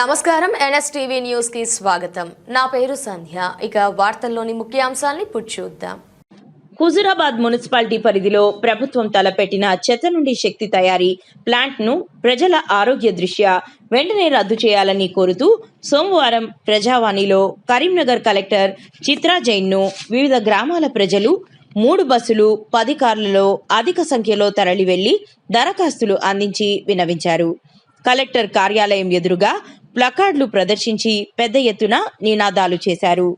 నమస్కారం NSTV news కి స్వాగతం. నా పేరు సంధ్య. ఇక వార్తల్లోని ముఖ్యాంశాలను ఇప్పుడు చూద్దాం. హుజూరాబాద్ మున్సిపాలిటీ పరిధిలో ప్రభుత్వం తలపెట్టిన చెత్త నుండి శక్తి తయారీ ప్లాంట్ ను ప్రజల ఆరోగ్య దృష్ట్యా వెంటనే రద్దు చేయాలని కోరుతూ సోమవారం ప్రజావాణిలో కరీంనగర్ కలెక్టర్ చిత్రా జైన్ ను వివిధ గ్రామాల ప్రజలు 3 బస్సులు 10 కార్లలో అధిక సంఖ్యలో తరలి వెళ్లి దరఖాస్తులు అందించి విన్నవించారు. కలెక్టర్ కార్యాలయం ఎదురుగా ప్లకార్డులు ప్రదర్శించి పెద్ద ఎత్తున నినాదాలు చేశారు.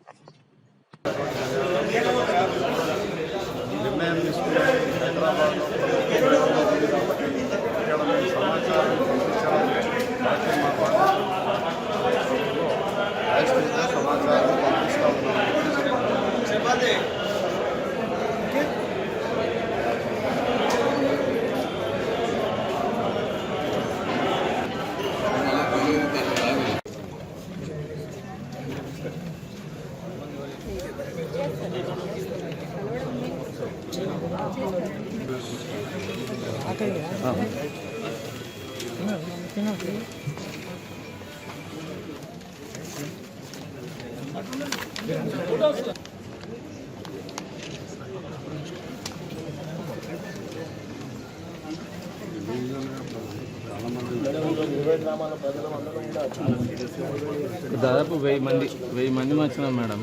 దాదాపు 1000 మంది వచ్చినాం మేడం.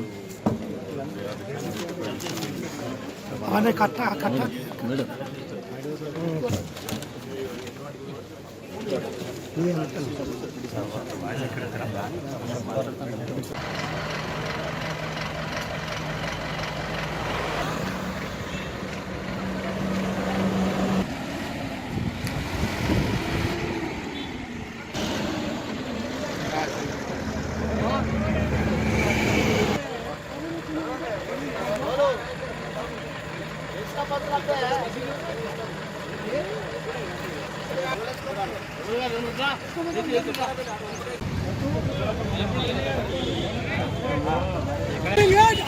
మేడం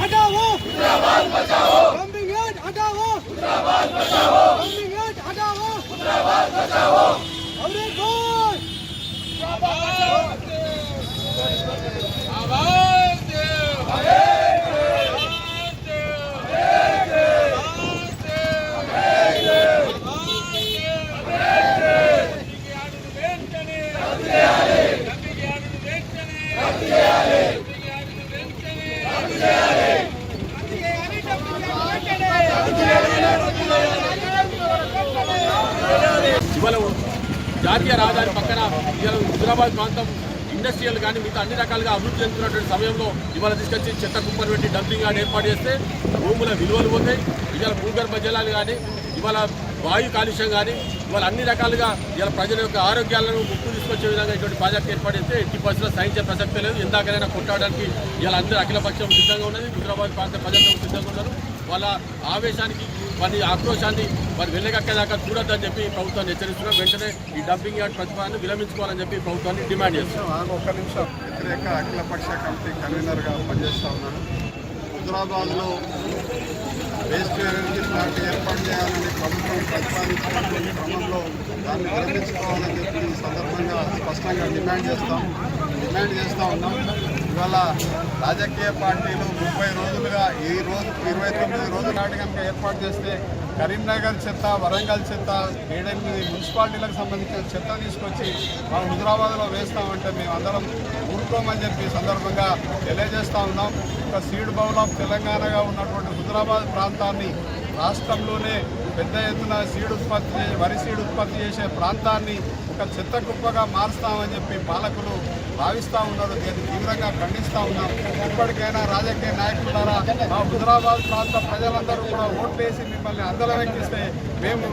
हटाओ हुजूराबाद बचाओ हटाओ हुजूराबाद बचाओ हटाओ हुजूराबाद बचाओ अरे कौन आवाज दे ఇవాళ జాతీయ రహదారి పక్కన ఇవాళ హుజూరాబాద్ ప్రాంతం ఇండస్ట్రియల్ కానీ మిగతా అన్ని రకాలుగా అభివృద్ధి చెందుతున్నటువంటి సమయంలో ఇవాళ తీసుకొచ్చి చెత్త కుప్పలు పెట్టి డంపింగ్ యార్డ్ ఏర్పాటు చేస్తే భూముల విలువలు పోతాయి. ఇవాళ భూగర్భ జలాలు కానీ ఇవాళ వాయు కాలుష్యం కానీ ఇవాళ అన్ని రకాలుగా ఇవాళ ప్రజల యొక్క ఆరోగ్యాలను ముప్పు తీసుకొచ్చే విధంగా ఇటువంటి ప్రాజెక్ట్ ఏర్పాటు చేస్తే ఎట్టి పరిస్థితుల్లో సహించే ప్రసక్తే లేదు. ఎందాకైనా కొట్టాడడానికి ఇవాళ అందరూ అఖిలపక్షం సిద్ధంగా ఉన్నది. హుజూరాబాద్ ప్రాంత ప్రజలు సిద్ధంగా ఉన్నారు. వాళ్ళ ఆవేశానికి వారి ఆక్రోశాన్ని వారు వెళ్ళగక్కేదాకా చూడొద్దని చెప్పి ప్రభుత్వాన్ని హెచ్చరిస్తున్నారు. వెంటనే ఈ డంపింగ్ యార్డ్ ప్రతిపాదన విరమించుకోవాలని చెప్పి ప్రభుత్వాన్ని డిమాండ్ చేస్తున్నారు. ఒక్క నిమిషం వ్యతిరేక అఖిలపక్ష కమిటీ కన్వీనర్గా పనిచేస్తూ ఉన్నాను. హుజూరాబాద్లో వేస్ట్ ఎనర్జీ ప్లాంట్ ఏర్పాటు చేయాలని ప్రభుత్వం ప్రతిపాదించినటువంటి క్రమంలో దాన్ని విరమించుకోవాలని చెప్పి ఈ సందర్భంగా స్పష్టంగా డిమాండ్ చేస్తూ ఉన్నాం. ఇవాళ రాజకీయ పార్టీలు 30 రోజులుగా ఈ రోజు 29 రోజుల నాటి కనుక ఏర్పాటు చేస్తే కరీంనగర్ చెత్త, వరంగల్ చెత్త, 7-8 మున్సిపాలిటీలకు సంబంధించిన చెత్త తీసుకొచ్చి మనం హుజూరాబాద్లో వేస్తామంటే మేము అందరం ఊరుకోమని చెప్పి సందర్భంగా తెలియజేస్తూ ఉన్నాం. ఒక సీడ్ బౌల్ ఆఫ్ తెలంగాణగా ఉన్నటువంటి హుజూరాబాద్ ప్రాంతాన్ని రాష్ట్రంలోనే పెద్ద ఎత్తున వరి సీడ్ ఉత్పత్తి చేసే ప్రాంతాన్ని ఒక చెత్త కుప్పగా మారుస్తామని చెప్పి పాలకులు భావిస్తూ ఉన్నారు. దీన్ని తీవ్రంగా ఖండిస్తూ ఉన్నాం. ఇప్పటికైనా రాజకీయ నాయకులారా, మా హుజూరాబాద్ ప్రాంత ప్రజలందరూ కూడా ఓట్లేసి మిమ్మల్ని అందలం ఎక్కిస్తే మేము